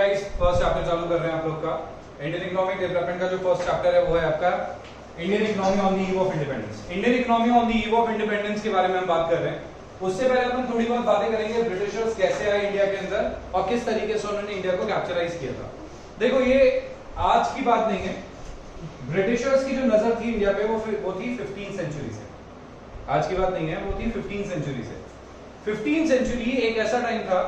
Guys, first chapter चालू कर रहे हैं आप लोग का। इंडियन इकोनॉमिक डेवलपमेंट का जो फर्स्ट चैप्टर है वो है आपका Indian economy on the eve of independence. Indian economy on the eve of independence के बारे में हम बात कर रहे हैं। उससे पहले अपन थोड़ी बहुत बातें करेंगे ब्रिटिशर्स कैसे आए इंडिया के अंदर और किस तरीके से उन्होंने इंडिया को कैप्चराइज किया था। देखो, ये आज की बात नहीं है। ब्रिटिशर्स की जो नजर थी इंडिया पे वो थी 15th सेंचुरी से। आज की बात नहीं है, वो थी 15th सेंचुरी से। 15th सेंचुरी एक ऐसा टाइम था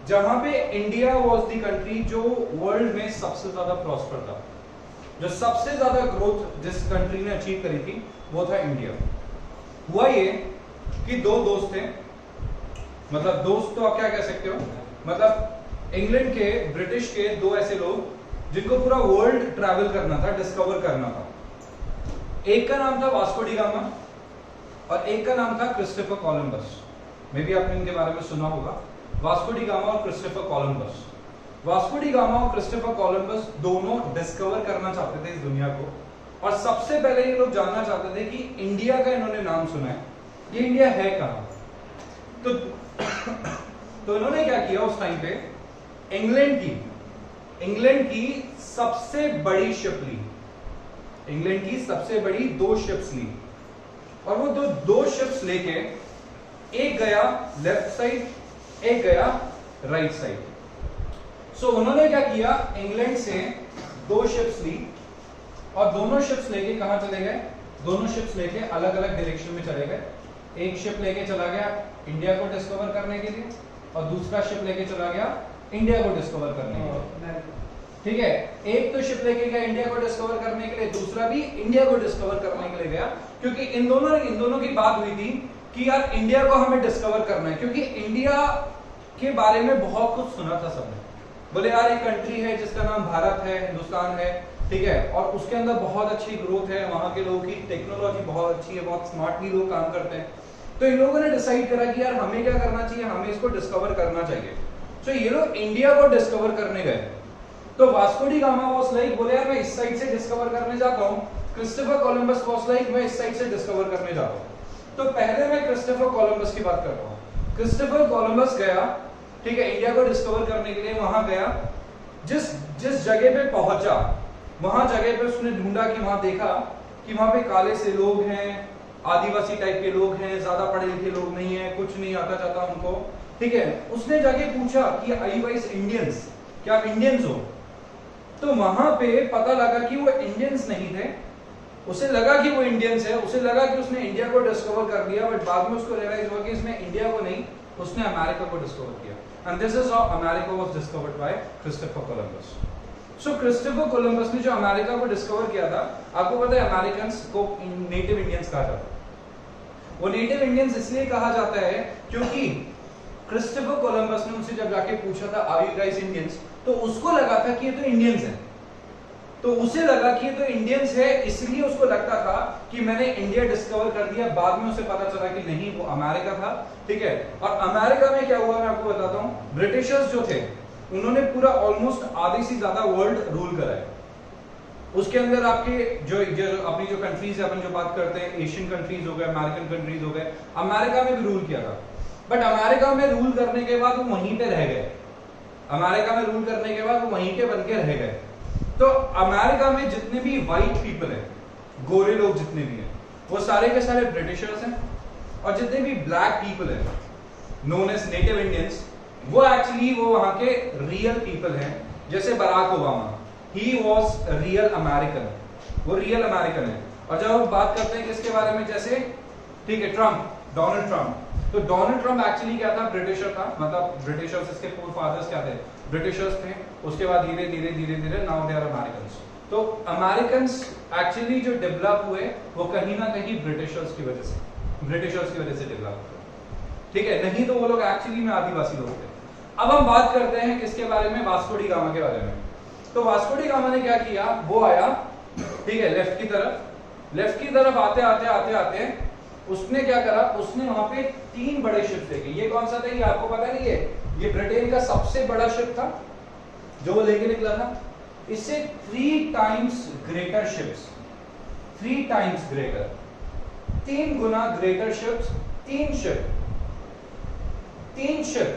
जहां पे इंडिया वाज द कंट्री जो वर्ल्ड में सबसे ज्यादा प्रॉस्पर था। जो सबसे ज्यादा ग्रोथ जिस कंट्री ने अचीव करी थी वो था इंडिया। हुआ ये कि दो दोस्त थे, मतलब दोस्त तो आप क्या कह सकते हो, मतलब इंग्लैंड के, ब्रिटिश के दो ऐसे लोग जिनको पूरा वर्ल्ड ट्रैवल करना था, डिस्कवर करना था। एक का नाम था वास्को डी गामा और एक का नाम था क्रिस्टोफर कोलंबस। मे भी आपने इनके बारे में सुना होगा, वास्को डी गामा और Christopher Columbus. Vasco da gamma और क्रिस्टोफर कोलंबस दोनों डिस्कवर करना चाहते थे इस दुनिया को, और सबसे पहले ये लोग जानना चाहते थे कि इंडिया का इन्होंने नाम सुना है, ये इंडिया है कहां। तो इन्होंने क्या किया उस टाइम पे, इंग्लैंड की सबसे बड़ी शिप ली, इंग्लैंड की सबसे बड़ी दो शिप्स ली, और वो दो शिप्स लेके एक गया लेफ्ट साइड, एक गया राइट साइड। सो उन्होंने क्या किया, इंग्लैंड से दो शिप्स ली और दोनों शिप्स लेके कहां चले गए, दोनों शिप्स लेके अलग अलग डायरेक्शन में चले गए। एक शिप लेके चला गया इंडिया को डिस्कवर करने के लिए और दूसरा शिप लेके चला गया इंडिया को डिस्कवर करने के लिए। ठीक है, एक तो शिप लेके गया इंडिया को डिस्कवर करने के लिए, दूसरा भी इंडिया को डिस्कवर करने के लिए गया, क्योंकि इन दोनों की बात हुई थी कि यार इंडिया को हमें डिस्कवर करना है, क्योंकि इंडिया के बारे में बहुत कुछ सुना था सबने। बोले यार एक कंट्री है जिसका नाम भारत है, हिंदुस्तान है, ठीक है, और उसके अंदर बहुत अच्छी ग्रोथ है, वहां के लोगों की टेक्नोलॉजी बहुत अच्छी है, बहुत स्मार्टली लोग काम करते हैं। तो इन लोगों ने डिसाइड करा कि यार हमें क्या करना चाहिए, हमें इसको डिस्कवर करना चाहिए। तो ये लोग इंडिया को डिस्कवर करने गए। तो Vasco da gamma was like, बोले यार मैं इस साइड से डिस्कवर करने जाता हूं। क्रिस्टोफर कोलंबस वाज लाइक, मैं इस साइड से डिस्कवर करने जाता हूं। तो पहले मैं क्रिस्टोफर कोलंबस की बात करता हूं। क्रिस्टोफर कोलंबस गया, ठीक है, इंडिया को डिस्कवर करने के लिए वहां गया। जिस जगह पे पहुंचा, वहां जगह पे उसने ढूंढा कि वहां देखा कि वहां पे काले से लोग हैं, आदिवासी टाइप के लोग हैं, ज्यादा पढ़े लिखे लोग नहीं है, कुछ नहीं आता जाता उनको। ठीक है, उसने जाके पूछा कि आर यू गाइस इंडियंस, क्या आप इंडियंस हो? तो वहां पे पता लगा कि वो इंडियंस नहीं थे। उसे लगा कि वो इंडियंस है, उसे लगा कि उसने इंडिया को डिस्कवर कर लिया, बट बाद में उसको रियलाइज हुआ कि इसने इंडिया को नहीं, उसने अमेरिका को डिस्कवर किया। And this is how America was discovered by Christopher Columbus. So Christopher Columbus ने जो अमेरिका को डिस्कवर किया था, आपको पता है अमेरिकन्स को नेटिव इंडियंस कहा जाता है। वो नेटिव इंडियंस इसलिए कहा जाता है क्योंकि क्रिस्टोफर कोलंबस ने उनसे जब जाके पूछा था आर यू गाइस इंडियंस, तो उसको लगा था कि ये तो इंडियंस हैं। तो उसे लगा कि ये तो इंडियंस है, इसलिए उसको लगता था कि मैंने इंडिया डिस्कवर कर दिया। बाद में उसे पता चला कि नहीं, वो अमेरिका था। ठीक है, और अमेरिका में क्या हुआ मैं आपको बताता हूं। ब्रिटिशर्स जो थे उन्होंने पूरा ऑलमोस्ट आधी से ज्यादा वर्ल्ड रूल करा है। उसके अंदर आपके जो अपनी जो कंट्रीज है, अपन जो बात करते हैं, एशियन कंट्रीज हो गए, अमेरिकन कंट्रीज हो गए, अमेरिका में भी रूल किया था। बट अमेरिका में रूल करने के बाद वो वहीं पे रह गए, अमेरिका में रूल करने के बाद वो वहीं के बन के रह गए। तो अमेरिका में जितने भी व्हाइट पीपल हैं, गोरे लोग जितने भी हैं, वो सारे के सारे ब्रिटिशर्स हैं, और जितने भी ब्लैक पीपल हैं नोन एज नेटिव इंडियंस, वो एक्चुअली वो वहां के रियल पीपल हैं। जैसे Barack Obama, he was real American, वो रियल अमेरिकन है। और जब हम बात करते हैं किसके बारे में, जैसे ठीक है ट्रम्प, डोनाल्ड ट्रम्प, तो डोनाल्ड ट्रम्प एक्चुअली क्या था, ब्रिटिशर था, मतलब ब्रिटिशर्स, इसके फोर फादर्स क्या थे, ब्रिटिशर्स थे। उसके बाद धीरे धीरे नाउ दे आर अमेरिकन्स। तो अमेरिकन्स एक्चुअली जो डेवलप हुए वो कहीं ना कहीं ब्रिटिशर्स की वजह से डेवलप हुए। ठीक है, नहीं तो वो लोग एक्चुअली में आदिवासी लोग थे। अब हम बात करते हैं किसके बारे में, वास्को डी गामा के बारे में। तो वास्को डी गामा ने क्या किया, वो आया, ठीक है, लेफ्ट की तरफ आते उसने क्या करा, उसने वहां पे 3 बड़े शिप देखे। ये कौन सा था, ये आपको पता नहीं है, ये ब्रिटेन का सबसे बड़ा शिप था जो वो लेके निकला था। इससे 3 times greater ships, 3 times greater, 3 गुना ग्रेटर शिप्स, 3 शिप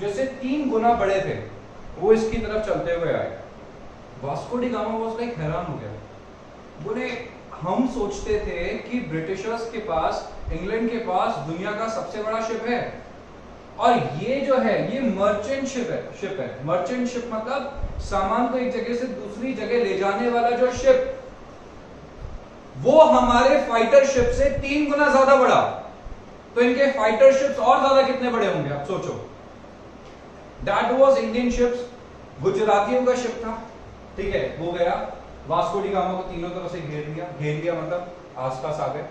जैसे 3 गुना बड़े थे, वो इसकी तरफ चलते हुए आए। Vasco da gamma was like हैरान हो गया, बोले हम सोचते थे कि ब्रिटिशर्स के पास, इंग्लैंड के पास दुनिया का सबसे बड़ा शिप है, और ये जो है ये मर्चेंट शिप है। मर्चेंट शिप मतलब सामान को एक जगह से दूसरी जगह ले जाने वाला जो शिप, वो हमारे फाइटर शिप से 3 गुना ज्यादा बड़ा। तो इनके फाइटर शिप्स और ज्यादा कितने बड़े होंगे आप सोचो। That was Indian ships. गुजरातियों का शिप था, ठीक है, वो गया, वास्को डी गामा को तीनों तरफ से घेर लिया मतलब आसपास आ गए।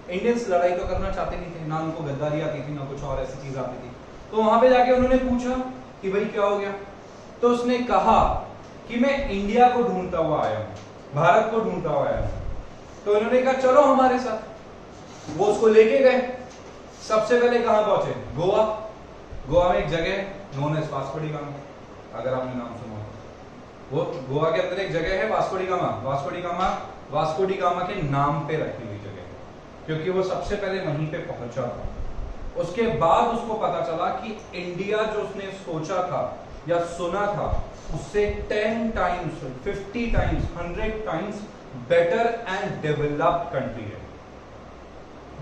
इंडियंस लड़ाई तो करना चाहते नहीं थे, ना उनको गद्दारी आती थी, ना कुछ और ऐसी चीज आती थी। तो वहां पे जाके उन्होंने पूछा कि भाई क्या हो गया, तो उसने कहा कि मैं इंडिया को ढूंढता हुआ आया हूं, भारत को ढूंढता हुआ आया हूं। तो उन्होंने कहा चलो हमारे साथ। वो उसको लेके गए। सबसे पहले कहां पहुंचे? गोवा। गोवा में एक जगह known as Vasco da Gama, अगर आपने नाम सुना हो। वो गोवा के अंदर एक जगह है Vasco da gamma. Vasco da gamma के नाम पे रखी हुई जगह, क्योंकि वो सबसे पहले वहीं पे पहुंचा था। उसके बाद उसको पता चला कि इंडिया जो उसने सोचा था या सुना था उससे 10 times, 50 times, 100 times better and developed country है।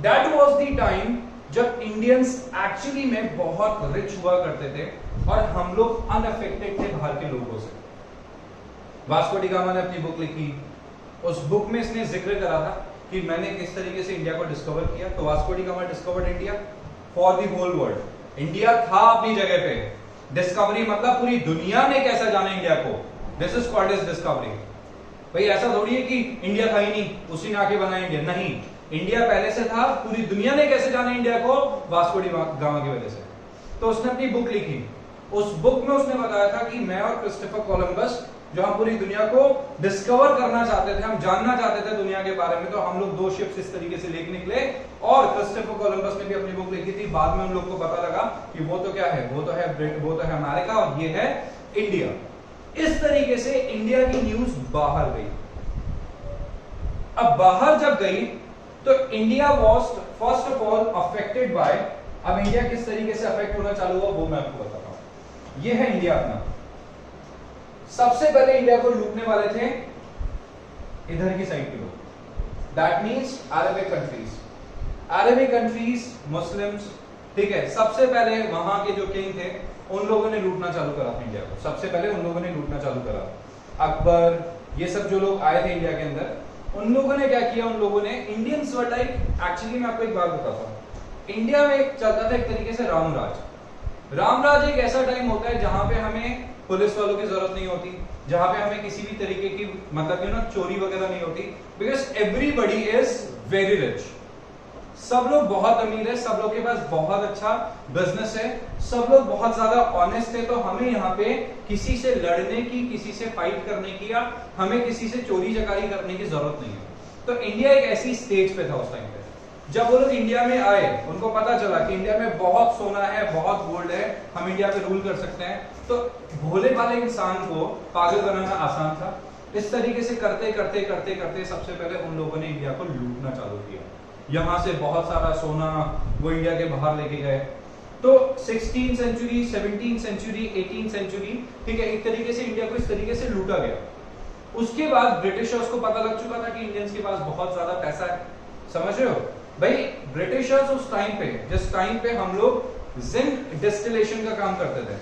दैट वाज द टाइम जब इंडियंस एक्चुअली में बहुत रिच हुआ करते थे और हम लोग अनअफेक्टेड थे बाहर के लोगों से। वास्को डी गामा ने अपनी बुक लिखी, उस बुक में इसने जिक्र करा था कि मैंने किस तरीके से इंडिया को डिस्कवर किया। तो Vasco da Gama discovered India for the whole world. India था अपनी जगह पे, डिस्कवरी मतलब पूरी दुनिया ने कैसा जाना इंडिया को, this is called as discovery. भाई ऐसा थोड़ी है कि इंडिया था ही नहीं, उसी ने आके बनाया इंडिया, नहीं, इंडिया पहले से था, पूरी दुनिया ने कैसे जाना इंडिया को, वास्को डी गामा की वजह से। तो उसने अपनी बुक लिखी, उस बुक में उसने बताया था कि मैं और क्रिस्टोफर कोलंबस जो हम पूरी दुनिया को डिस्कवर करना चाहते थे, हम जानना चाहते थे दुनिया के बारे में, तो हम लोग 2 शिप्स इस तरीके से लेके निकले। और क्रिस्टोफर कोलंबस ने भी अपनी बुक लिखी थी। बाद में हम लोग को पता लगा कि वो तो क्या है, वो तो है अमेरिका और ये है इंडिया। इस तरीके से इंडिया की न्यूज बाहर गई। अब बाहर जब गई तो India was first of all affected by, अब इंडिया किस तरीके से अफेक्ट होना चालू हुआ वो मैं आपको बताता हूं। ये है इंडिया अपना। सबसे पहले इंडिया को लूटने वाले थे इधर की साइड के लोग, that means Arabic countries. Arabic countries, Muslims, ठीक है। सबसे पहले वहां के जो किंग थे उन लोगों ने लूटना चालू करा था इंडिया को। सबसे पहले उन लोगों ने लूटना चालू करा। अकबर, ये सब जो लोग आए थे इंडिया के अंदर, उन लोगों ने क्या किया, उन लोगों ने, इंडियंस वर लाइक, एक्चुअली मैं आपको एक बात बताता हूं, इंडिया में एक चलता था एक तरीके से रामराज। रामराज एक ऐसा टाइम होता है जहां पे हमें पुलिस वालों की जरूरत नहीं होती, जहां पे हमें किसी भी तरीके की मतलब चोरी वगैरह नहीं होती, because everybody is very rich. सब लोग बहुत अमीर है, सब लोग के पास बहुत अच्छा बिजनेस है, सब लोग बहुत ज्यादा ऑनेस्ट है। तो हमें यहाँ पे किसी से लड़ने की, किसी से फाइट करने की, या हमें किसी से चोरी चकारी करने की जरूरत नहीं है। तो इंडिया एक ऐसी स्टेज पे था उस टाइम पे। जब वो लोग इंडिया में आए, उनको पता चला कि इंडिया में बहुत सोना है, बहुत गोल्ड है, हम इंडिया पे रूल कर सकते हैं। तो भोले भाले इंसान को पागल बनाना आसान था। इस तरीके से करते करते करते करते सबसे पहले उन लोगों ने इंडिया को लूटना चालू किया। यहां से बहुत सारा सोना वो इंडिया के बाहर लेके गए। तो 16th century, 17th century, 18th century, ठीक है, एक तरीके से इंडिया को इस तरीके से लूटा गया। उसके बाद ब्रिटिशर्स को पता लग चुका था कि इंडियंस के पास बहुत ज्यादा पैसा है। समझ रहे हो भाई, ब्रिटिशर्स उस टाइम पे, जिस टाइम पे हम लोग जिंक डिस्टिलेशन का काम करते थे,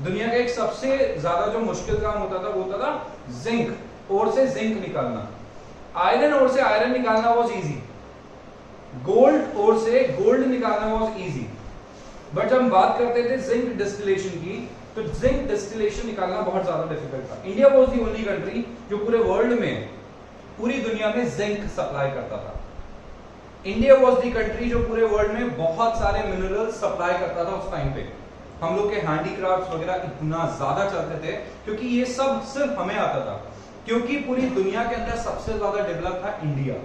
दुनिया का एक सबसे ज्यादा जो मुश्किल काम होता था वो होता था जिंक ओर से जिंक निकालना। आयरन ओर से आयरन निकालना वाज इजी, गोल्ड ओर से गोल्ड निकालना वाज इजी। बट जब हम बात करते थे जिंक डिस्टिलेशन की, तो जिंक डिस्टिलेशन निकालना बहुत ज्यादा डिफिकल्ट था। India was the only country जो पूरे वर्ल्ड में, पूरी दुनिया में जिंक सप्लाई करता था। इंडिया वाज द कंट्री जो पूरे वर्ल्ड में बहुत सारे मिनरल्स सप्लाई करता था उस टाइम पे। हम लोग के हैंडीक्राफ्ट्स वगैरह इतना ज्यादा चलते थे क्योंकि ये सब सिर्फ हमें आता था, क्योंकि पूरी दुनिया के अंदर सबसे ज्यादा डेवलप था इंडिया,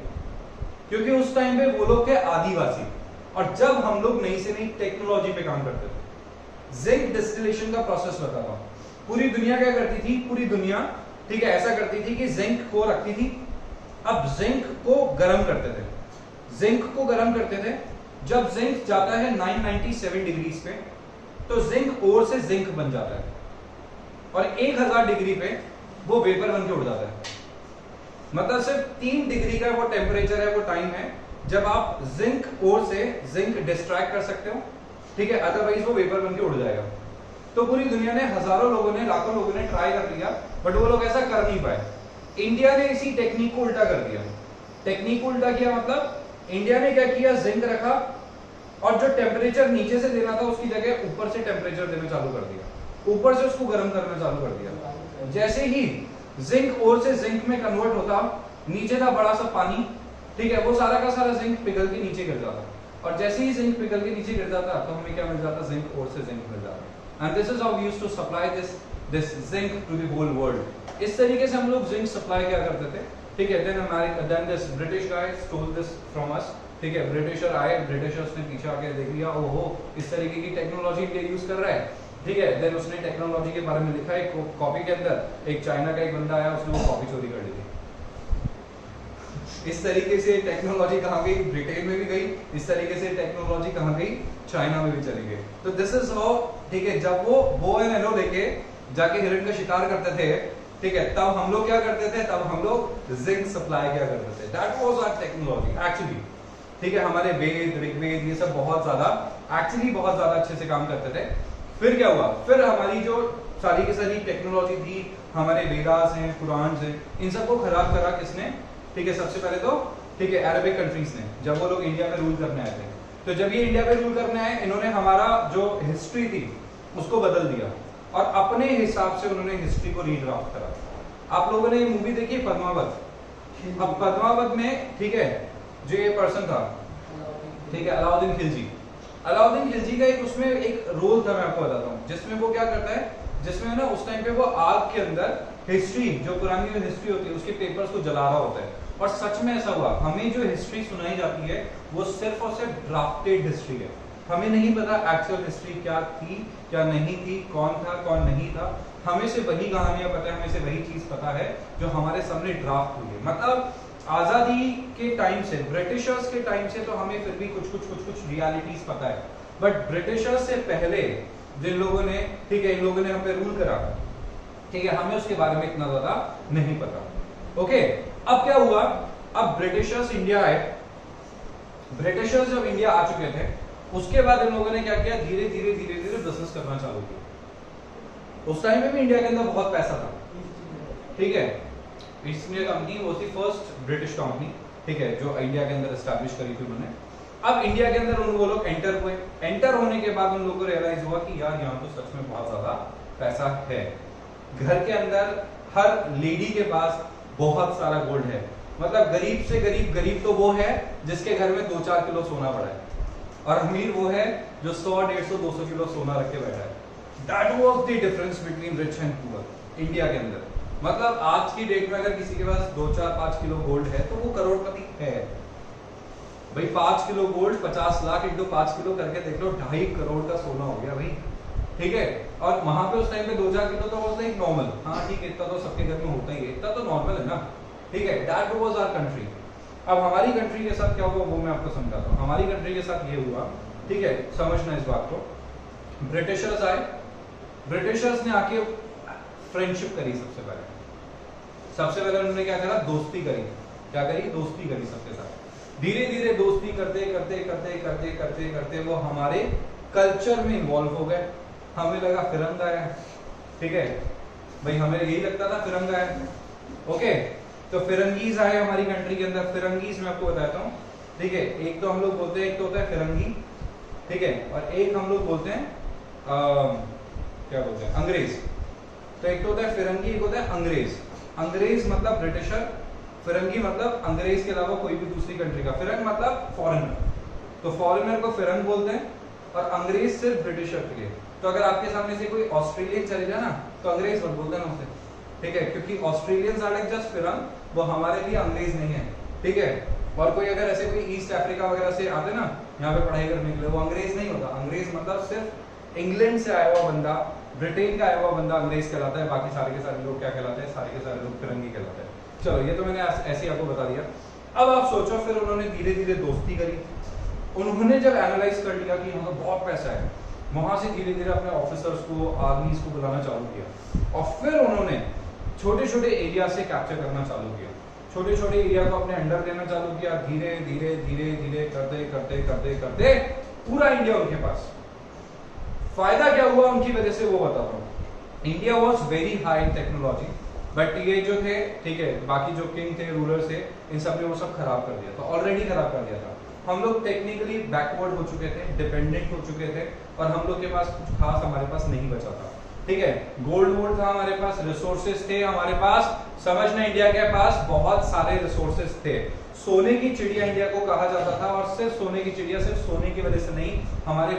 क्योंकि उस टाइम पे वो लोग थे आदिवासी। और जब हम लोग नई से नई टेक्नोलॉजी पे काम करते थे, जिंक डिस्टिलेशन का प्रोसेस बताता हूं। पूरी दुनिया क्या करती थी, पूरी दुनिया, ठीक है, ऐसा करती थी कि जिंक को रखती थी, अब जिंक को गर्म करते थे, जिंक को गर्म करते थे। जब जिंक जाता है 997 डिग्रीज पे, तो जिंक ओर से जिंक बन जाता है। और 1000 डिग्री पे वो वेपर बन के उड़ जाता है। मतलब सिर्फ 3 डिग्री का वो टेम्परेचर है, वो टाइम है जब आप जिंक ओर से जिंक डिस्ट्रैक्ट कर सकते हो, ठीक है, अदरवाइज वो वेपर बन के उड़ जाएगा। तो पूरी दुनिया ने, हजारों लोगों ने, लाखों लोगों ने ट्राई कर लिया, बट वो लोग ऐसा कर नहीं पाए। इंडिया ने इसी टेक्निक को उल्टा कर दिया। टेक्निक को उल्टा किया मतलब इंडिया ने क्या किया, जिंक रखा और जो टेम्परेचर नीचे से देना था उसकी जगह ऊपर से टेम्परेचर देना चालू कर दिया, ऊपर से उसको गर्म करना चालू कर दिया। जैसे ही जिंक ओर से जिंक में कन्वर्ट होता, नीचे था बड़ा सा पानी, ठीक है, वो सारा का सारा जिंक पिघल के नीचे गिर जाता, और जैसे ही जिंक पिघल के नीचे गिर जाता तो हमें क्या मिल जाता, जिंक ओर से जिंक मिल जाता। And this is how we used to supply this zinc to the whole world. इस तरीके से हम लोग जिंक सप्लाई क्या करते थे, ठीक है। Then this British guy stole this from us, ठीक है। ब्रिटिशर आए, ब्रिटिशर्स ने पीछे आके देख लिया, ओहो इस तरीके की टेक्नोलॉजी इंडिया यूज कर रहा है, ठीक है। देन उसने टेक्नोलॉजी के बारे में लिखा एक कॉपी के अंदर। एक चाइना का एक बंदा आया, उसने वो कॉपी चोरी कर ली थी। इस तरीके से टेक्नोलॉजी कहाँ गई, ब्रिटेन में भी गई, इस तरीके से टेक्नोलॉजी कहाँ गई, चाइना में भी चली गई। तो दिस इज हाउ, ठीक है, जब वो बो एंड एरो लेके जाके हिरण का शिकार करते थे, ठीक है, तब हम लोग क्या करते थे, तब हम लोग जिंक सप्लाई क्या करते थे। That was our technology actually, ठीक है। हमारे वेद, ऋग्वेद, ये सब बहुत ज्यादा एक्चुअली बहुत ज्यादा अच्छे से काम करते थे। फिर क्या हुआ, फिर हमारी जो सारी की सारी टेक्नोलॉजी थी, हमारे वेदास हैं, कुरान हैं, इन सबको खराब करा किसने, ठीक है, सबसे पहले तो, ठीक है, अरबिक कंट्रीज ने, जब वो लोग इंडिया में रूल करने आए थे। तो जब ये इंडिया पे रूल करने आए, इन्होंने हमारा जो हिस्ट्री थी उसको बदल दिया और अपने हिसाब से उन्होंने हिस्ट्री को रीड्राफ्ट करा। आप लोगों ने ये मूवी देखी पद्मावत? अब पद्मावत में, ठीक है, जो ये पर्सन था, ठीक है, अलाउद्दीन खिलजी। अलाउद्दीन खिलजी का एक उसमें एक रोल था, मैं आपको बताता हूँ, जिसमें वो क्या करता है, जिसमें ना उस टाइम पे वो आग के अंदर हिस्ट्री, जो पुरानी जो हिस्ट्री होती है उसके पेपर्स को जला रहा होता है। और सच में ऐसा हुआ, हमें जो हिस्ट्री सुनाई जाती है वो सिर्फ और सिर्फ ड्राफ्टेड हिस्ट्री है। हमें नहीं पता एक्चुअल हिस्ट्री क्या थी, क्या नहीं थी, कौन था, कौन नहीं था। हमें से वही कहानियां पता है, हमें से वही चीज पता है जो हमारे सामने ड्राफ्ट हुई है। मतलब आजादी के टाइम से, ब्रिटिशर्स के टाइम से तो हमें फिर भी कुछ रियलिटीज पता है, बट ब्रिटिशर्स से पहले जिन लोगों ने, ठीक है, इन लोगों ने हम पे रूल करा, ठीक है, हमें उसके बारे में इतना ज्यादा नहीं पता। ओके, अब क्या हुआ, अब ब्रिटिशर्स इंडिया आए। ब्रिटिशर्स जब इंडिया आ चुके थे, उसके बाद इन लोगों ने क्या किया, धीरे धीरे बिजनेस करना चालू किया। उस टाइम में भी इंडिया के अंदर बहुत पैसा था, ठीक है। ईस्ट इंडिया कंपनी वो थी फर्स्ट ब्रिटिश कंपनी, ठीक है, जो इंडिया के अंदर एस्टैब्लिश करी थी उन्होंने। अब इंडिया के अंदर वो लोग एंटर हुए। एंटर होने के बाद उन लोगों को रियलाइज हुआ कि यार यहाँ तो सच में बहुत ज्यादा पैसा है। घर के अंदर हर लेडी के पास बहुत सारा गोल्ड है। मतलब गरीब से गरीब तो वो है जिसके घर में 2-4 किलो सोना पड़ा है, और अमीर वो है जो 100, 150, 200 किलो सोना रख के बैठा है। That was the difference between rich and poor India के अंदर। मतलब आज की डेट में अगर किसी के पास 2, 4, 5 किलो गोल्ड है तो वो करोड़पति है भाई। 5 kilo gold 50 lakh into 5 kilo करके देख लो, 2.5 करोड़ का सोना हो गया भाई, ठीक है। और वहां पे उस टाइम पे 2-4 किलो तो वाज लाइक नॉर्मल, हाँ ठीक है, इतना तो सबके घर में होता ही है, इतना तो नॉर्मल है ना, ठीक है। That was our country. अब हमारी कंट्री के साथ क्या हुआ वो मैं आपको समझाता हूँ। हमारी कंट्री के साथ ये हुआ, ठीक है, समझना इस बात को। ब्रिटिशर्स आए, ब्रिटिशर्स ने आके फ्रेंडशिप करी। सबसे पहले उन्होंने क्या करा, दोस्ती करी। क्या करी, दोस्ती करी सबके साथ। धीरे धीरे दोस्ती करते करते करते करते करते करते वो हमारे कल्चर में इन्वॉल्व हो गए। हमें लगा फिरंगा है, ठीक है भाई, हमें यही लगता था फिरंगा है। ओके, तो फिरंगीज आए हमारी कंट्री के अंदर। फिरंगीज मैं आपको बताता हूँ, ठीक है। एक तो हम लोग बोलते हैं, एक तो होता है फिरंगी, ठीक है, और एक हम लोग बोलते हैं क्या बोलते हैं, अंग्रेज। तो एक तो होता है फिरंगी, एक होता है अंग्रेज। अंग्रेज मतलब ब्रिटिशर, फिरंगी मतलब अंग्रेज के अलावा कोई भी दूसरी कंट्री का। फिरंग मतलब फॉरेनर, तो फॉरेनर को फिरंग बोलते हैं, और अंग्रेज सिर्फ ब्रिटिशर के लिए। तो अगर आपके सामने से कोई ऑस्ट्रेलियन चले जाए ना तो अंग्रेज मत बोलते हैं उसे, ठीक है, क्योंकि ऑस्ट्रेलियंस आर लाइक जस्ट फिरंग, वो हमारे लिए अंग्रेज नहीं है, ठीक है। और कोई अगर ऐसे कोई ईस्ट अफ्रीका वगैरह से आते ना यहाँ पे पढ़ाई करने के लिए, वो अंग्रेज नहीं होता। अंग्रेज मतलब सिर्फ इंग्लैंड से आया हुआ बंदा, ब्रिटेन का आया हुआ बंदा अंग्रेज कहलाता है। बाकी सारे के सारे लोग क्या कहलाते हैं, सारे के सारे लोग फिरंगी कहलाते हैं। चलो ये तो मैंने ऐसे आपको बता दिया। अब आप सोचो, फिर उन्होंने धीरे धीरे दोस्ती करी। उन्होंने जब एनालाइज कर लिया कि यहाँ बहुत पैसा है, वहां से धीरे धीरे अपने ऑफिसर्स को, आर्मीज को बुलाना चालू किया और फिर उन्होंने छोटे छोटे एरिया से कैप्चर करना चालू किया, छोटे छोटे एरिया को अपने अंडर लेना चालू किया, धीरे धीरे धीरे धीरे करते करते करते करते पूरा इंडिया उनके पास। फायदा क्या हुआ उनकी वजह से वो बताता हूँ। India was very high in technology, but ये जो थे, ठीक है, बाकी जो किंग थे, रूलर थे, इन सब ने वो सब खराब कर दिया था, ऑलरेडी खराब कर दिया था। हम लोग टेक्निकली बैकवर्ड हो चुके थे, डिपेंडेंट हो चुके थे, और हम लोग के पास कुछ खास हमारे पास नहीं बचा था, ठीक है। गोल्ड वोल्ड था हमारे पास, रिसोर्सेज थे हमारे पास, समझना इंडिया के पास बहुत सारे रिसोर्सेज थे। सोने की चिड़िया इंडिया को कहा जाता था, और सिर्फ सोने की चिड़िया सिर्फ सोने की वजह से नहीं, हमारे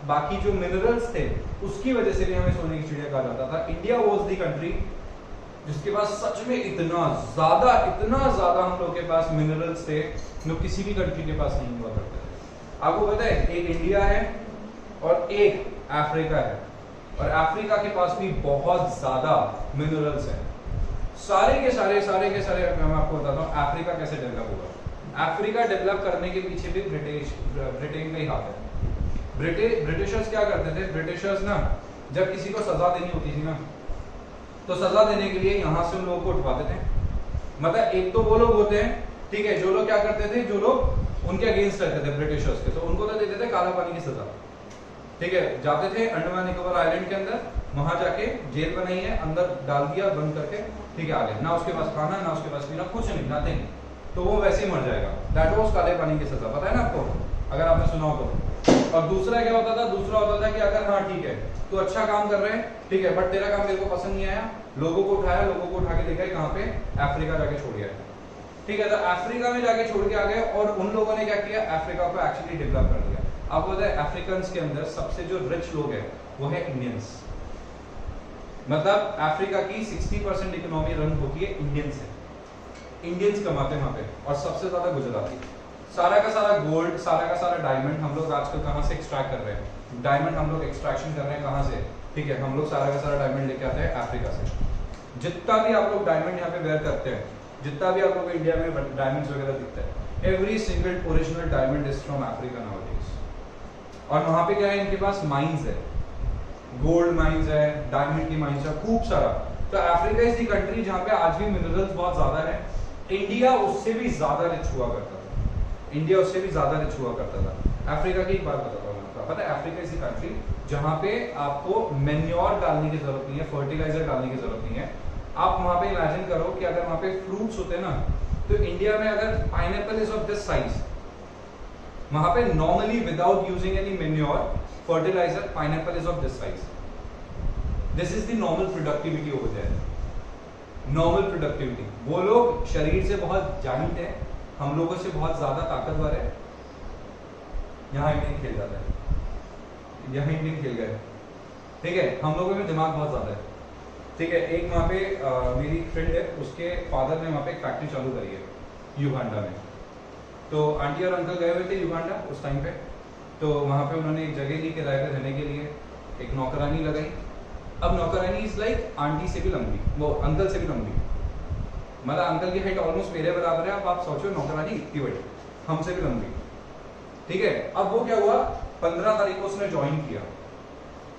बाकी जो मिनरल्स थे उसकी वजह से भी हमें सोने की चिड़िया कहा जाता था। इंडिया वाज द कंट्री जिसके पास सच में इतना ज्यादा हम लोग के पास मिनरल्स थे जो किसी भी कंट्री के पास नहीं हुआ करते थे। आपको पता है, एक इंडिया है और एक अफ्रीका है, और अफ्रीका के पास भी बहुत ज्यादा मिनरल्स हैं। सारे के सारे मैं आपको बताता हूँ अफ्रीका कैसे डेवलप हुआ। अफ्रीका डेवलप करने के पीछे भी ब्रिटेन का ही हाथ है। ब्रिटिशर्स क्या करते थे, ब्रिटिशर्स ना जब किसी को सजा देनी होती थी ना, तो सजा देने के लिए यहाँ से उन लोगों को उठवाते थे। मतलब एक तो वो लोग होते हैं, ठीक है, जो लोग क्या करते थे, जो लोग उनके अगेंस्ट रहते थे ब्रिटिशर्स के, तो उनको तो देते थे काला पानी की सजा, ठीक है। जाते थे अंडमान निकोबार आइलैंड के अंदर, वहां जाके जेल बनाई है, अंदर डाल दिया बंद करके, ठीक है, आ गए, ना उसके पास खाना, ना उसके पास पीना, कुछ नहीं, नथिंग, तो वो वैसे ही मर जाएगा। दैट वाज काले पानी की सजा, पता है ना आपको, अगर आपने सुना हो तो। और दूसरा क्या होता था, दूसरा होता था कि अगर हाँ ठीक है तो अच्छा काम कर रहे हैं, ठीक है, बट तेरा काम मेरे को पसंद नहीं आया, लोगों को उठाया, लोगों को उठा के ले गए कहाँ पे, अफ्रीका जाके छोड़ गया, ठीक है। तो अफ्रीका में जाके छोड़ के आ गए, और उन लोगों ने क्या किया, अफ्रीका को एक्चुअली डेवलप कर दिया। आपको पता है अफ्रीकन के अंदर सबसे जो रिच लोग हैं वो है इंडियंस। मतलब अफ्रीका की 60% इकोनॉमी रन होती है इंडियंस से, इंडियंस कमाते हैं वहां पे, और सबसे ज्यादा गुजराती। सारा का सारा गोल्ड, सारा का सारा डायमंड हम लोग आजकल कहाँ से एक्सट्रैक्ट कर रहे हैं, डायमंड हम लोग एक्सट्रैक्शन कर रहे हैं कहाँ से, ठीक है, हम लोग सारा का सारा डायमंड लेके आते हैं अफ्रीका से। जितना भी आप लोग डायमंड यहाँ पे वेयर करते हैं, जितना भी आप लोग इंडिया में डायमंड्स वगैरह दिखता है, every single original diamond is from Africa nowadays. और वहां पे क्या है, इनके पास माइंस है, गोल्ड माइंस है, डायमंड की माइंस है, खूब सारा। तो अफ्रीका इज दी कंट्री जहाँ पे आज भी मिनरल्स बहुत ज्यादा है। इंडिया उससे भी ज्यादा रिच हुआ करता था, इंडिया उससे भी ज्यादा रिच हुआ करता था। अफ्रीका की एक बात बताता हूँ आपको, पता है अफ्रीका इज दी कंट्री जहाँ पे आपको मैन्योर डालने की जरूरत नहीं है, फर्टिलाइजर डालने की जरूरत नहीं है। आप वहां पे इमेजिन करो कि अगर वहां पे फ्रूट्स होते ना, तो इंडिया में अगर pineapple is of this size, वहां पे normally without using any manure fertilizer pineapple is of this size. This is the normal productivity over there, normal productivity. वो लोग शरीर से बहुत जाइंट है, हम लोगों से बहुत ज्यादा ताकतवर है। यहाँ इंडियन खेल जाता है, यहाँ इंडियन खेल गए, ठीक है, हम लोगों में दिमाग बहुत ज्यादा है, ठीक है। एक वहाँ पे मेरी फ्रेंड है, उसके फादर ने वहाँ पे एक फैक्ट्री चालू करी है युगांडा में। तो आंटी और अंकल गए हुए थे युगांडा उस टाइम पे, तो वहाँ पे उन्होंने एक जगह ली किराए पे रहने के लिए, एक नौकरानी लगाई। अब नौकरानी इज लाइक आंटी से भी लंबी, वो अंकल से भी लंबी, मतलब अंकल की हाइट ऑलमोस्ट मेरे बराबर है। अब आप सोचो नौकरानी इतनी बड़ी, हमसे भी लंबी, ठीक है। अब वो क्या हुआ, 15 तारीख को उसने ज्वाइन किया,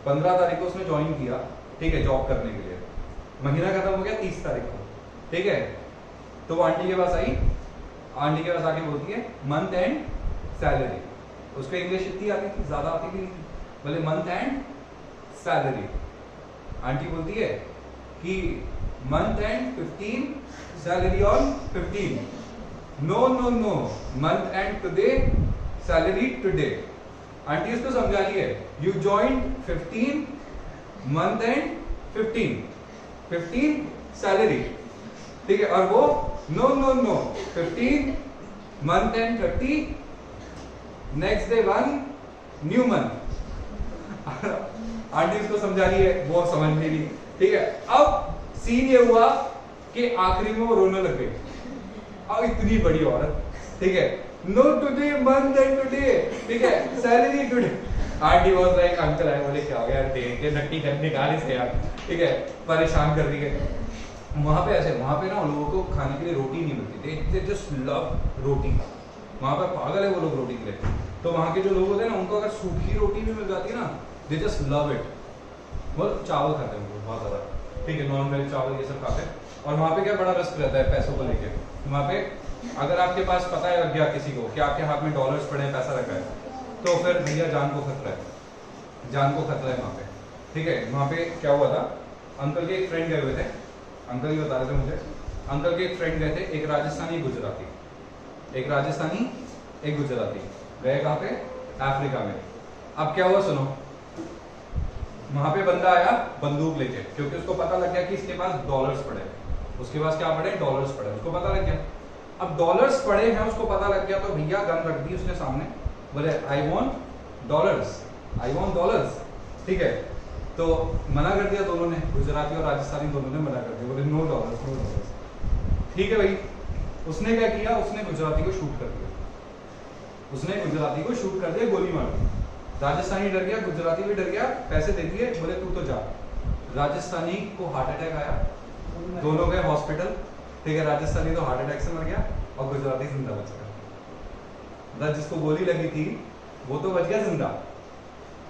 15 तारीख को उसने ज्वाइन किया, ठीक है, जॉब करने के लिए। महीना खत्म हो गया 30 तारीख को, ठीक है। तो वो आंटी के पास आई, आंटी के पास आके बोलती है मंथ एंड सैलरी। उसको इंग्लिश इतनी आती थी, ज्यादा आती भी नहीं थी, बोले मंथ एंड सैलरी। आंटी बोलती है कि month end 15 salary on 15। No no no, month end today salary today. Aunty उसको समझा रही है, you join 15 month end 15 salary, ठीक है। और वो no no no 15 month end 30 next day 1 new month. Aunty उसको समझा रही है, वो समझ नहीं रही, ठीक है। अब सीन ये हुआ कि आखिरी में वो रोने लग गई। अब इतनी बड़ी औरत, ठीक है, no today month end today, ठीक है, salary today. Aunty was like uncle आए, बोले क्या हो गया यार, देख के नट्टी करने का से यार, ठीक है, परेशान कर रही है। वहां पे ऐसे, वहां पे ना लोगों को खाने के लिए रोटी नहीं मिलती थी, दे जस्ट लव रोटी। वहां पे पागल है वो लोग रोटी के लिए। तो वहाँ के जो लोग होते हैं ना, उनको अगर सूखी रोटी भी मिल जाती है ना, दे जस्ट लव इट। वो चावल खाते हैं उनको बहुत ज़्यादा, ठीक है, नॉन वेज चावल ये सब खाते हैं। और वहाँ पे क्या बड़ा रिस्क रहता है पैसों को लेके। वहाँ पे अगर आपके पास पता है लग गया किसी को कि आपके हाथ में डॉलर्स पड़े हैं, पैसा रखा है, तो फिर भैया जान को खतरा है, जान को खतरा है वहाँ पे, ठीक है। वहाँ पे क्या हुआ था, अंकल के एक फ्रेंड गए हुए थे, अंकल ही बता रहे थे मुझे, अंकल के एक फ्रेंड गए थे, एक राजस्थानी गुजराती, एक राजस्थानी एक गुजराती गए कहाँ पे, अफ्रीका में। अब क्या हुआ सुनो, वहां पे बंदा आया बंदूक लेके, क्योंकि उसको पता लग गया कि इसके पास डॉलर्स पड़े, उसके पास क्या पड़े, डॉलर्स पड़े, उसको पता लग गया। अब डॉलर्स पड़े हैं, उसको पता लग गया, तो भैया गन रख दी उसने सामने, बोले I want dollars, I want dollars, ठीक है। तो मना कर दिया दोनों ने, गुजराती और राजस्थानी दोनों ने मना कर दिया, बोले नो डॉलर्स, नो डॉलर्स, ठीक है भाई। उसने क्या किया, उसने गुजराती को शूट कर दिया, उसने गुजराती को शूट कर दिया, गोली मार दी। राजस्थानी डर गया, गुजराती भी डर गया, पैसे दे दिए, बोले तू तो जा। राजस्थानी को हार्ट अटैक आया, दोनों गए हॉस्पिटल, ठीक है। राजस्थानी तो हार्ट अटैक से मर गया और गुजराती जिंदा बच गया। जिसको गोली लगी थी वो तो बच गया जिंदा,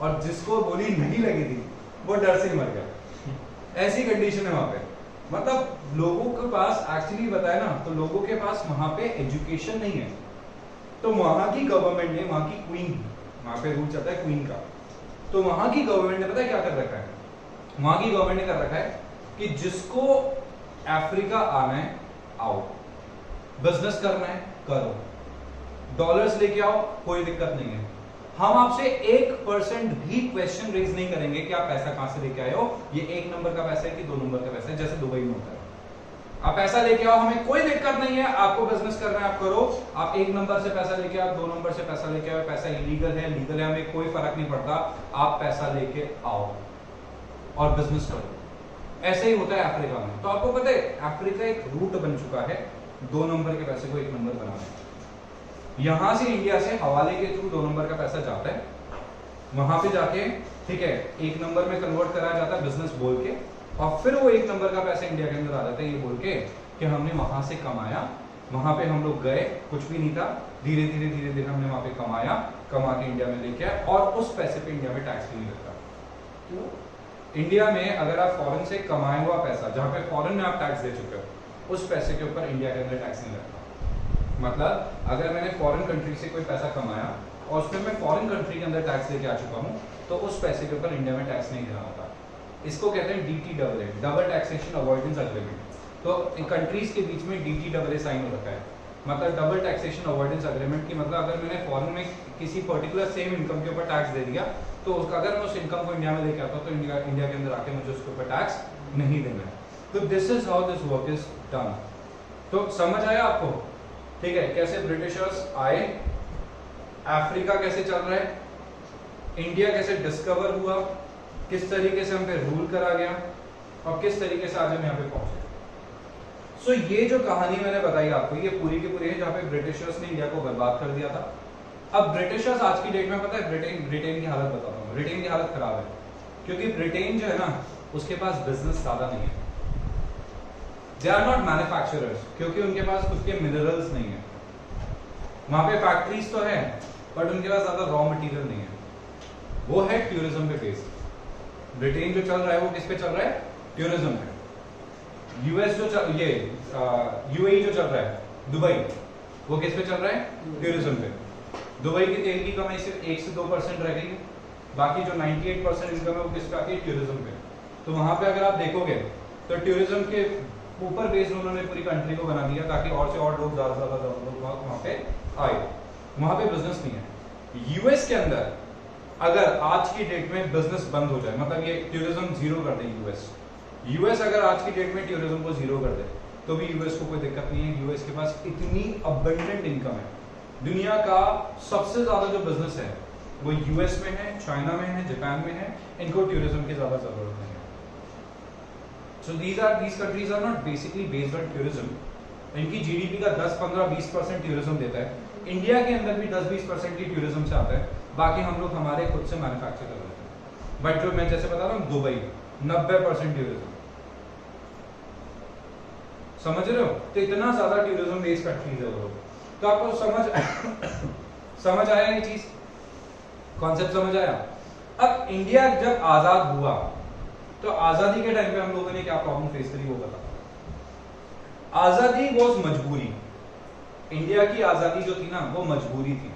और जिसको गोली नहीं लगी थी वो डर से ही मर गया। ऐसी कंडीशन है वहां पे। मतलब लोगों के पास एक्चुअली बताया ना, तो लोगों के पास वहां पे एजुकेशन नहीं है। तो वहां की गवर्नमेंट ने, वहां की क्वीन, वहां पे रूल चलता है क्वीन का, तो वहां की गवर्नमेंट ने पता है क्या कर रखा है, वहां की गवर्नमेंट ने कर रखा है कि जिसको अफ्रीका आना है आओ, बिजनेस करना है करो, डॉलर्स लेके आओ, कोई दिक्कत नहीं है। हम आपसे 1% भी क्वेश्चन रेज नहीं करेंगे कि आप पैसा कहां से लेके आए हो, ये 1 नंबर का पैसा है कि 2 नंबर का पैसा है, जैसे दुबई में होता है। आप पैसा लेके आओ, हमें कोई दिक्कत नहीं है, आपको बिजनेस करना है आप करो। आप 1 नंबर से पैसा लेके आओ, 2 नंबर से पैसा लेके आओ, पैसा इलीगल है लीगल है, हमें कोई फर्क नहीं पड़ता, आप पैसा लेके आओ और बिजनेस करो। ऐसे ही होता है अफ्रीका में। तो आपको पता है अफ्रीका एक रूट बन चुका है 2 नंबर के पैसे को 1 नंबर बनाने। यहां से इंडिया से हवाले के थ्रू 2 नंबर का पैसा जाता है, वहां पे जाके, ठीक है, 1 नंबर में कन्वर्ट कराया जाता है बिजनेस बोल के, और फिर वो 1 नंबर का पैसा इंडिया के अंदर आ जाता है ये बोल के कि हमने वहां से कमाया, वहां पे हम लोग गए, कुछ भी नहीं था, धीरे धीरे हमने वहां पे कमाया, कमा के इंडिया में लेके आए, और उस पैसे पे इंडिया में टैक्स नहीं लगता। क्यों? इंडिया में अगर आप फॉरेन से कमाया हुआ पैसा, जहां पे फॉरेन में आप टैक्स दे चुके हो, उस पैसे के ऊपर इंडिया के अंदर टैक्स नहीं लगता। मतलब अगर मैंने फॉरेन कंट्री से कोई पैसा कमाया और उसमें मैं फॉरेन कंट्री के अंदर टैक्स लेके आ चुका हूँ, तो उस पैसे के ऊपर इंडिया में टैक्स नहीं देना होता। इसको कहते हैं DTAA, double taxation avoidance agreement. तो इन कंट्रीज के बीच में DTAA साइन हो रखा है, मतलब डबल टैक्सेशन अवॉइडेंस एग्रीमेंट की मतलब अगर मैंने फॉरेन में किसी पर्टिकुलर सेम इनकम के ऊपर टैक्स दे दिया, तो अगर मैं उस इनकम को इंडिया में लेके आता हूँ तो इंडिया के अंदर आके मुझे उसके ऊपर टैक्स नहीं देना है। तो this is how this work is done. तो समझ आया आपको, ठीक है, कैसे ब्रिटिशर्स आए, अफ्रीका कैसे चल रहा है, इंडिया कैसे डिस्कवर हुआ, किस तरीके से हम पे रूल करा गया, और किस तरीके से आज हम यहाँ पे पहुंचे। सो ये जो कहानी मैंने बताई आपको, ये पूरी की पूरी है जहाँ पे ब्रिटिशर्स ने इंडिया को बर्बाद कर दिया था। अब ब्रिटिशर्स आज की डेट में, पता है ब्रिटेन की हालत बताता हूँ, ब्रिटेन की हालत खराब है, क्योंकि ब्रिटेन जो है ना, उसके पास बिजनेस ज्यादा नहीं है। दे आर नॉट मैन्युफैक्चरर्स, क्योंकि उनके पास खुद के मिनरल्स नहीं है। वहां पे फैक्ट्रीज तो है, बट उनके पास ज्यादा रॉ मटेरियल नहीं है। वो है टूरिज्म पे बेस्ड। ब्रिटेन जो चल रहा है वो किस पे चल रहा है, टूरिज्म पे। यूएस जो यूएई जो चल रहा है, दुबई, वो किस पे चल रहा है, टूरिज्म पे। दुबई की तेल की कमाई सिर्फ 1 से 2% रह गई है, बाकी जो 98% इनकम है वो किस पे आती है, टूरिज्म पे। तो वहां पे अगर आप देखोगे तो टूरिज्म के ऊपर बेस्ड उन्होंने पूरी कंट्री को बना दिया, ताकि और से और लोग ज्यादा लोग वहां पे आए। वहां पे बिजनेस नहीं है। यूएस के अंदर अगर आज की डेट में बिजनेस बंद हो जाए, मतलब ये टूरिज्म जीरो कर दे यूएस अगर आज की डेट में टूरिज्म को जीरो कर दे, तो भी यूएस को कोई दिक्कत नहीं है। यूएस के पास इतनी अबंडेंट इनकम है, दुनिया का सबसे ज्यादा जो बिजनेस है वो यूएस में है, चाइना में है, जापान में है, इनको टूरिज्म की ज्यादा जरूरत नहीं है। So these countries are not basically based on tourism. इनकी जीडीपी का 10, 15, 20% टूरिज्म देता है। इंडिया के अंदर भी 10-20% की टूरिज्म से आता है, बाकी हम लोग हमारे खुद से मैन्युफैक्चर कर लेते हैं। बट जो मैं जैसे बता रहा हूँ दुबई 90% टूरिज्म, समझ रहे हो? तो इतना ज्यादा टूरिज्म बेस्ड कंट्रीज है वो। तो आपको समझ आया ये चीज? कॉन्सेप्ट समझ आया? अब इंडिया जब आजाद हुआ तो आजादी के टाइम पे हम लोगों ने क्या प्रॉब्लम फेस करी वो बता। आजादी वॉज मजबूरी, इंडिया की आजादी जो थी ना वो मजबूरी थी।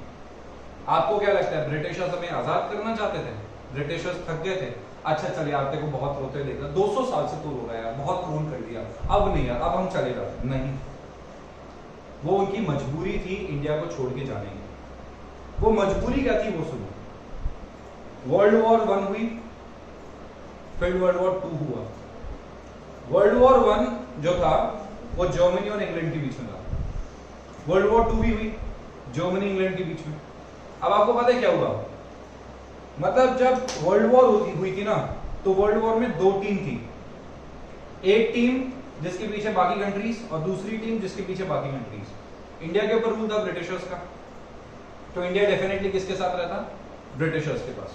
आपको क्या लगता है ब्रिटिशर्स हमें आजाद करना चाहते थे? ब्रिटिशर्स थक गए थे, अच्छा चले यार तेरे को बहुत रोते देखा 200 साल से तो रो रहा है यार, बहुत खून कर दिया, अब नहीं यार अब हम चले जाते, नहीं, वो उनकी मजबूरी थी इंडिया को छोड़ के जाने की। वो मजबूरी क्या थी वो सुनो। वर्ल्ड वॉर 1 हुई, फिर वर्ल्ड वॉर 2 हुआ। वर्ल्ड वॉर 1 जो था वो जर्मनी और इंग्लैंड के बीच में था। वर्ल्ड वॉर 2 भी हुई जर्मनी इंग्लैंड के बीच में। अब आपको पता है क्या हुआ, मतलब जब वर्ल्ड वॉर हुई थी ना तो वर्ल्ड वॉर में 2 टीम थी, एक टीम जिसके पीछे बाकी कंट्रीज और दूसरी टीम जिसके पीछे बाकी कंट्रीज। इंडिया के ऊपर रूल था ब्रिटिशर्स का, तो इंडिया डेफिनेटली किसके साथ रहता? ब्रिटिशर्स के पास।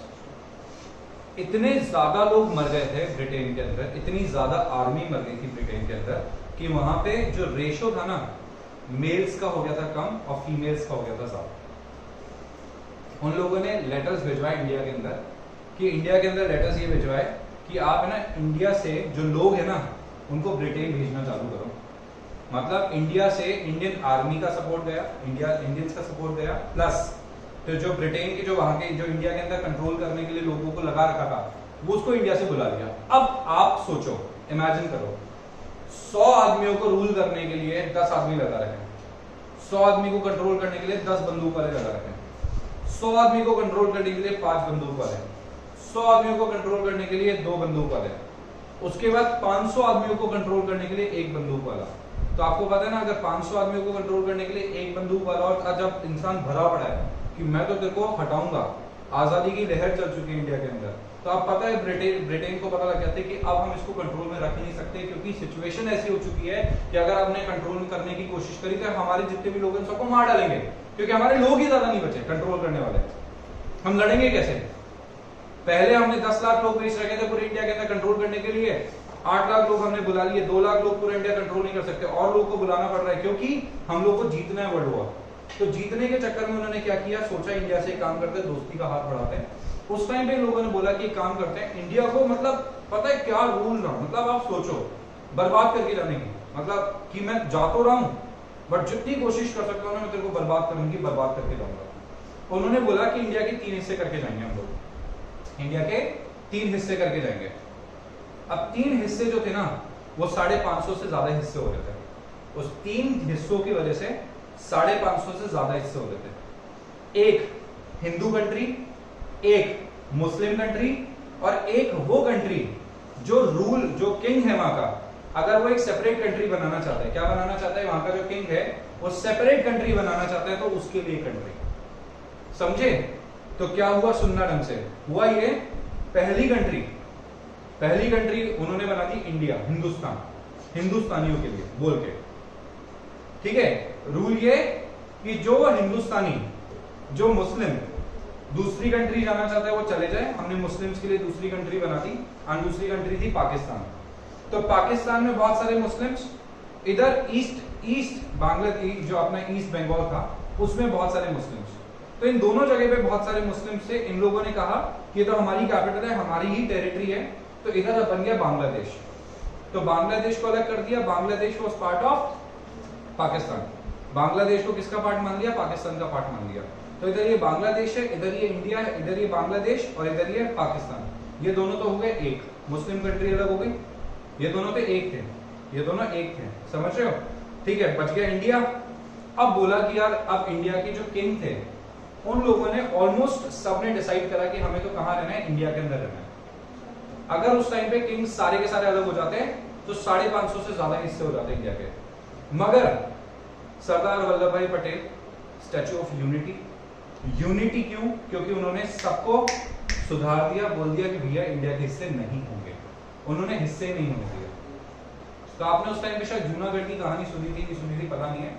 इतने ज्यादा लोग मर गए थे ब्रिटेन के अंदर, इतनी ज्यादा आर्मी मर गई थी ब्रिटेन के अंदर कि वहां पे जो रेशो था ना मेल्स का हो गया था कम और फीमेल्स का हो गया था ज्यादा। उन लोगों ने लेटर्स भिजवाए इंडिया के अंदर कि इंडिया के अंदर लेटर्स ये भिजवाए कि आप है ना इंडिया से जो लोग है ना उनको ब्रिटेन भेजना चालू करो। मतलब इंडिया से इंडियन आर्मी का सपोर्ट गया, इंडियंस का सपोर्ट गया, प्लस तो जो ब्रिटेन के जो वहां के जो इंडिया के अंदर कंट्रोल करने के लिए लोगों को लगा रखा था वो उसको इंडिया से बुला लिया। अब आप सोचो, इमेजिन करो 100 आदमियों को रूल करने के लिए 10 आदमी लगा रखे, 100 आदमी को कंट्रोल करने के लिए 10 बंदूक वाले लगा रखे, 100 आदमी को कंट्रोल करने के लिए 5 बंदूक वाले, 100 आदमियों को कंट्रोल करने के लिए 2 बंदूक वाले, उसके बाद 500 आदमियों को कंट्रोल करने के लिए 1 बंदूक वाला। तो आपको पता है ना अगर 500 आदमियों को कंट्रोल करने के लिए 1 बंदूक वाला और जब इंसान भरा पड़ा है कि मैं तो तेरे को हटाऊंगा, आजादी की लहर चल चुकी है इंडिया के अंदर, तो आप पता है ब्रिटेन को पता लग जाता है कि अब हम इसको कंट्रोल में रख ही नहीं सकते क्योंकि सिचुएशन ऐसी हो चुकी है कि अगर आपने कंट्रोल करने की कोशिश करी तो हमारे जितने भी लोग हैं सबको मार डालेंगे क्योंकि हमारे लोग ही ज्यादा नहीं बचे कंट्रोल करने वाले। हम लड़ेंगे कैसे? पहले हमने 10 लाख लोग भेज रखे थे पूरे इंडिया के अंदर कंट्रोल करने के लिए, 8 लाख लोग हमने बुला लिए, 2 लाख लोग पूरा इंडिया कंट्रोल नहीं कर सकते और लोगों को बुलाना पड़ रहा है क्योंकि हम लोग को जीतना है वर्ल्ड वॉर। तो जीतने के चक्कर में उन्होंने क्या किया, सोचा इंडिया से काम करते दोस्ती का हाथ बढ़ाते हैं। उस टाइम पे लोगों ने बोला कि काम करते हैं इंडिया को, मतलब पता है क्या रूल था, मतलब आप सोचो बर्बाद करके जाने की, मतलब कि मैं जा तो रहा हूं बट जितनी कोशिश कर सकता हूं मैं तेरे को बर्बाद करने की, बर्बाद करके जाऊंगा। उन्होंने बोला कि इंडिया के 3 हिस्से करके जाएंगे हम लोग, इंडिया के 3 हिस्से करके जाएंगे। अब 3 हिस्से जो थे ना वो 550 से ज्यादा हिस्से हो रहे थे, उस 3 हिस्सों की वजह से 550 से ज्यादा हिस्से हो रहे थे। एक हिंदू कंट्री, एक मुस्लिम कंट्री और एक वो कंट्री जो रूल जो किंग है वहां का, अगर वो एक सेपरेट कंट्री बनाना चाहता है, क्या बनाना चाहता है वहां का जो किंग है वो सेपरेट कंट्री बनाना चाहता है तो उसके लिए कंट्री, समझे? तो क्या हुआ सुनना ढंग से, हुआ ये पहली कंट्री उन्होंने बना दी इंडिया, हिंदुस्तान, हिंदुस्तानियों के लिए बोल के, ठीक है। रूल ये कि जो हिंदुस्तानी जो मुस्लिम दूसरी कंट्री जाना चाहता है वो चले जाए, हमने मुस्लिम्स के लिए दूसरी कंट्री बना दी और दूसरी कंट्री थी पाकिस्तान। तो पाकिस्तान में बहुत सारे मुस्लिम्स, इधर ईस्ट बांग्लादेश जो अपना ईस्ट बंगाल था उसमें बहुत सारे मुस्लिम्स, तो इन दोनों जगह पे बहुत सारे मुस्लिम्स थे। इन लोगों ने कहा कि तो हमारी कैपिटल है, हमारी ही टेरिटरी है, तो इधर बन गया बांग्लादेश। तो बांग्लादेश को अलग कर दिया, Bangladesh was part of Pakistan, Bangladesh को किसका पार्ट मान लिया, पाकिस्तान का पार्ट मान लिया। तो इधर ये बांग्लादेश है, इधर ये इंडिया है, इधर ये बांग्लादेश और इधर ये पाकिस्तान, ये दोनों तो हो गए एक, मुस्लिम कंट्री अलग हो गई, ये दोनों तो एक थे, ये दोनों एक थे, समझ रहे हो? ठीक है, बच गया इंडिया। अब बोला कि यार अब इंडिया के जो किंग थे उन लोगों ने ऑलमोस्ट सबने डिसाइड करा कि हमें तो कहां रहना है, इंडिया के अंदर रहना है। अगर उस टाइम पे किंग सारे के सारे अलग हो जाते तो 550 से ज्यादा हिस्से हो जाते इंडिया के, मगर सरदार वल्लभ भाई पटेल स्टैच्यू ऑफ यूनिटी क्यों? क्योंकि उन्होंने सबको सुधार दिया, बोल दिया कि भैया इंडिया के हिस्से नहीं होंगे, उन्होंने हिस्से नहीं होने दिया। तो आपने उस टाइम पे शायद जूनागढ़ की कहानी सुनी थी, नहीं सुनी थी पता नहीं है।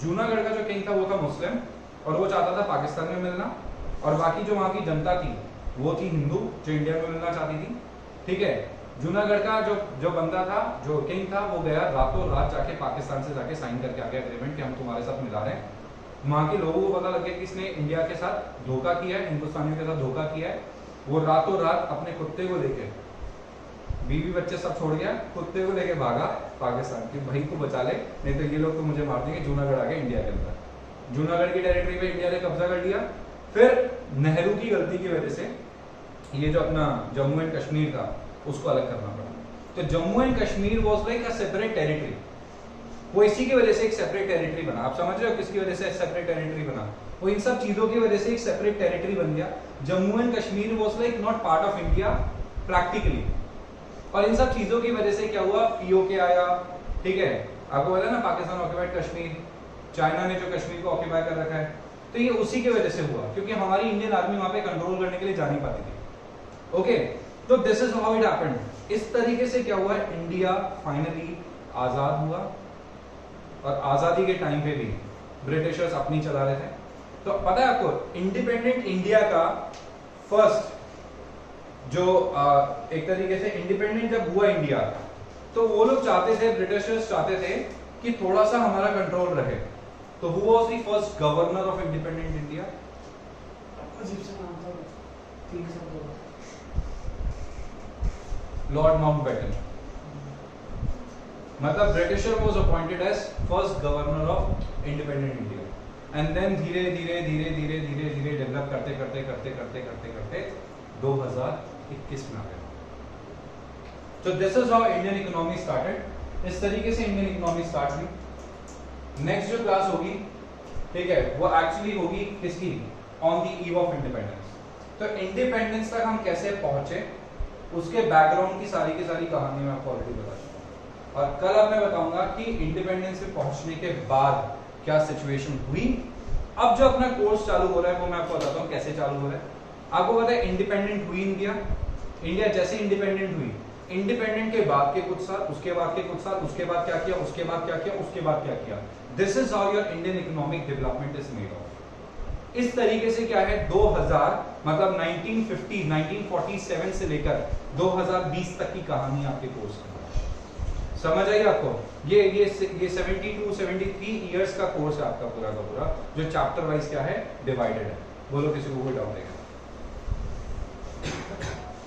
जूनागढ़ का जो किंग था वो था मुस्लिम और वो चाहता था पाकिस्तान में मिलना, और बाकी जो वहां की जनता थी वो थी हिंदू जो इंडिया में मिलना चाहती थी, ठीक है। जूनागढ़ का जो बंदा था, जो किंग था, वो गया रातों रात जाके पाकिस्तान से जाके साइन करके आ गया एग्रीमेंट कि हम तुम्हारे साथ मिला रहे हैं, वहां के लोगों को पता लग गया कि इसने इंडिया के साथ धोखा किया है, हिंदुस्तानियों के साथ धोखा किया है। वो रातों रात अपने कुत्ते को लेके, बीवी बच्चे सब छोड़ गया, कुत्ते को लेके भागा पाकिस्तान कि भाई को बचा ले, नहीं तो ये लोग तो मुझे मार देंगे। जूनागढ़ आ गए इंडिया के अंदर, जूनागढ़ की टेरिटरी पे इंडिया ने कब्जा कर लिया। फिर नेहरू की गलती की वजह से ये जो अपना जम्मू एंड कश्मीर था उसको अलग करना पड़ा। तो Jammu and Kashmir was like a separate territory, वो इसी की वजह से एक सेपरेट टेरिटरी बना। आप समझ रहे हो किसकी वजह से सेपरेट टेरिटरी बना? वो इन सब चीजों की वजह से एक सेपरेट टेरिटरी बन गया। Jammu and Kashmir was like not part of India practically, और इन सब चीजों की वजह से क्या हुआ, पीओके आया, ठीक है, आपको पता है ना, पाकिस्तान ऑक्यूपाइड कश्मीर, चाइना ने जो कश्मीर को ऑक्यूपाई कर रखा है, तो ये उसी की वजह से हुआ, क्योंकि हमारी इंडियन आर्मी वहां पे कंट्रोल करने के लिए जा नहीं पाती थी। ओके, तो this is how it happened. इस तरीके से क्या हुआ, इंडिया फाइनली आजाद हुआ, और आजादी के टाइम पे भी ब्रिटिशर्स अपनी चला रहे थे। तो पता है आपको, इंडिपेंडेंट इंडिया का फर्स्ट जो एक तरीके से इंडिपेंडेंट जब हुआ इंडिया, तो वो लोग चाहते थे, ब्रिटिशर्स चाहते थे कि थोड़ा सा हमारा कंट्रोल रहे। तो who was the first governor of independent India? अजीब सा नाम था, ठीक से बोलो। Lord Mountbatten. मतलब Britisher was appointed as first governor of independent India, and then धीरे धीरे धीरे धीरे धीरे धीरे डेवलप करते करते करते करते करते करते 2021 में आ गया। तो this is how Indian economy started. इस तरीके से इंडियन इकोनॉमी स्टार्ट हुई। नेक्स्ट जो क्लास होगी, ठीक है, वो एक्चुअली होगी किसकी, on the eve of independence. तो इंडिपेंडेंस तक हम कैसे पहुंचे, उसके बैकग्राउंड की सारी कहानी मैं आपको ऑलरेडी बता चुका हूं। और कल अब मैं बताऊंगा कि इंडिपेंडेंस पे पहुंचने के बाद क्या सिचुएशन हुई। अब जो अपना कोर्स चालू हो रहा है वो मैं आपको बताता हूं कैसे चालू हो रहा है। आपको पता है इंडिपेंडेंट हुई इंडिया, इंडिया जैसे इंडिपेंडेंट हुई, इंडिपेंडेंट के बाद के कुछ साल, उसके बाद के कुछ साल, उसके बाद क्या किया, उसके बाद क्या किया, उसके बाद क्या किया। This is how your Indian economic development is made of. इस तरीके से क्या है, 2000 मतलब 1950 1947 से लेकर 2020 तक की कहानी आपके कोर्स में समझ आई आपको। ये 72 73 इयर्स का कोर्स है आपका पूरा का पूरा, जो चैप्टर वाइज क्या है डिवाइडेड है। बोलो किसी को कोई डाउट है?